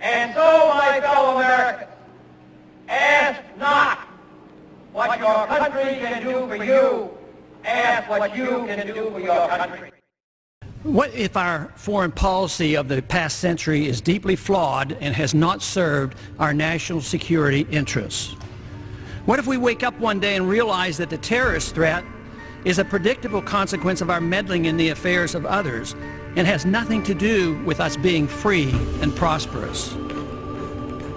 And so, my fellow Americans, ask not what your country can do for you, ask what you can do for your country. What if our foreign policy of the past century is deeply flawed and has not served our national security interests? What if we wake up one day and realize that the terrorist threat is a predictable consequence of our meddling in the affairs of others and has nothing to do with us being free and prosperous?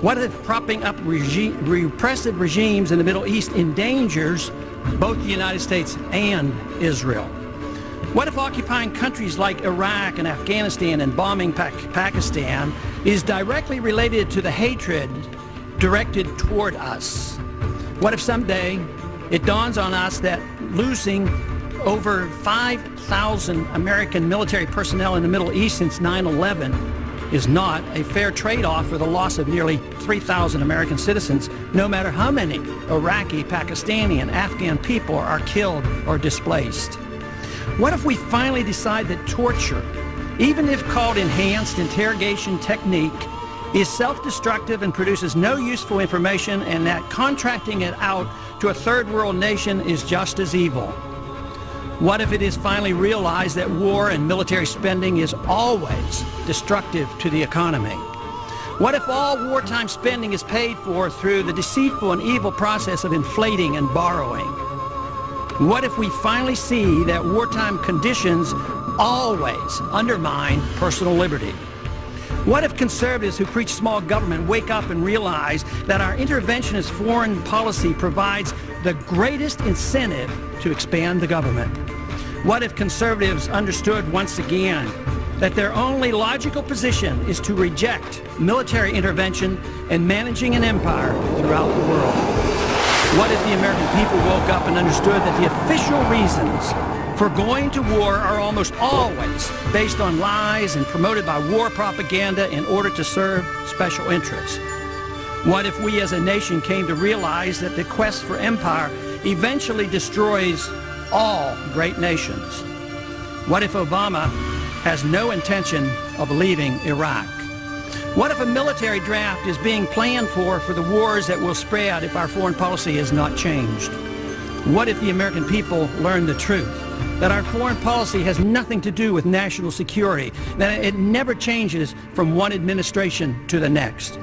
What if propping up repressive regimes in the Middle East endangers both the United States and Israel? What if occupying countries like Iraq and Afghanistan and bombing Pakistan is directly related to the hatred directed toward us? What if someday it dawns on us that losing over 5,000 American military personnel in the Middle East since 9/11 is not a fair trade-off for the loss of nearly 3,000 American citizens, no matter how many Iraqi, Pakistani, and Afghan people are killed or displaced? What if we finally decide that torture, even if called enhanced interrogation technique, is self-destructive and produces no useful information, and that contracting it out to a third world nation is just as evil? What if it is finally realized that war and military spending is always destructive to the economy? What if all wartime spending is paid for through the deceitful and evil process of inflating and borrowing? What if we finally see that wartime conditions always undermine personal liberty? What if conservatives who preach small government wake up and realize that our interventionist foreign policy provides the greatest incentive to expand the government? What if conservatives understood once again that their only logical position is to reject military intervention and managing an empire throughout the world? What if the American people woke up and understood that the official reasons for going to war are almost always based on lies and promoted by war propaganda in order to serve special interests? What if we as a nation came to realize that the quest for empire eventually destroys all great nations? What if Obama has no intention of leaving Iraq? What if a military draft is being planned for the wars that will spread if our foreign policy is not changed? What if the American people learn the truth, that our foreign policy has nothing to do with national security, that it never changes from one administration to the next?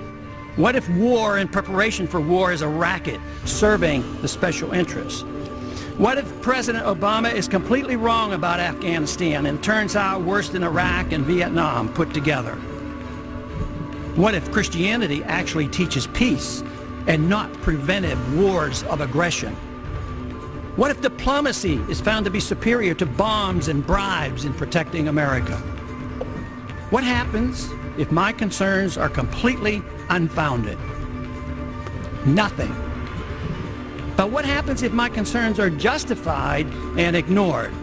What if war and preparation for war is a racket serving the special interests? What if President Obama is completely wrong about Afghanistan and turns out worse than Iraq and Vietnam put together? What if Christianity actually teaches peace and not preventive wars of aggression? What if diplomacy is found to be superior to bombs and bribes in protecting America? What happens if my concerns are completely unfounded? Nothing. But what happens if my concerns are justified and ignored?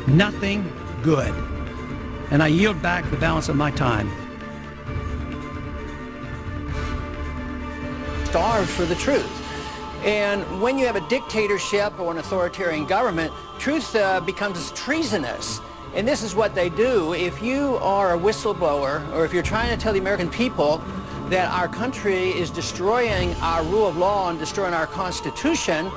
Nothing good. And I yield back the balance of my time. Starved for the truth. And when you have a dictatorship or an authoritarian government, truth becomes treasonous. And this is what they do. If you are a whistleblower, or if you're trying to tell the American people that our country is destroying our rule of law and destroying our Constitution,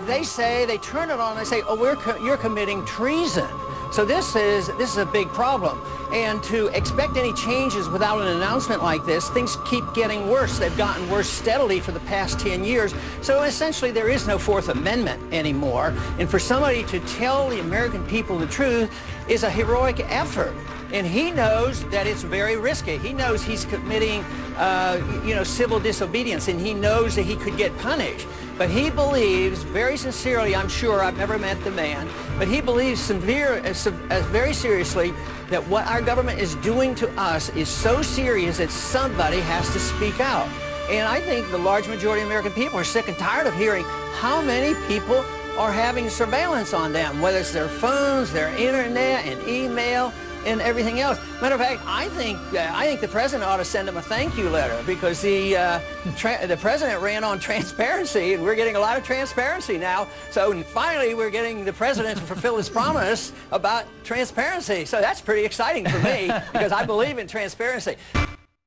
they turn it on and they say, oh, you're committing treason. So this is a big problem. And to expect any changes without an announcement like this, things keep getting worse. They've gotten worse steadily for the past 10 years. So essentially there is no Fourth Amendment anymore. And for somebody to tell the American people the truth is a heroic effort. And he knows that it's very risky. He knows he's committing, civil disobedience, and he knows that he could get punished. But he believes, very sincerely, I'm sure, I've never met the man, but he believes very seriously that what our government is doing to us is so serious that somebody has to speak out. And I think the large majority of American people are sick and tired of hearing how many people are having surveillance on them, whether it's their phones, their internet, and email, and everything else. Matter of fact, I think the president ought to send him a thank you letter, because the president ran on transparency, and we're getting a lot of transparency now. So finally, we're getting the president to fulfill his promise about transparency. So that's pretty exciting for me, because I believe in transparency.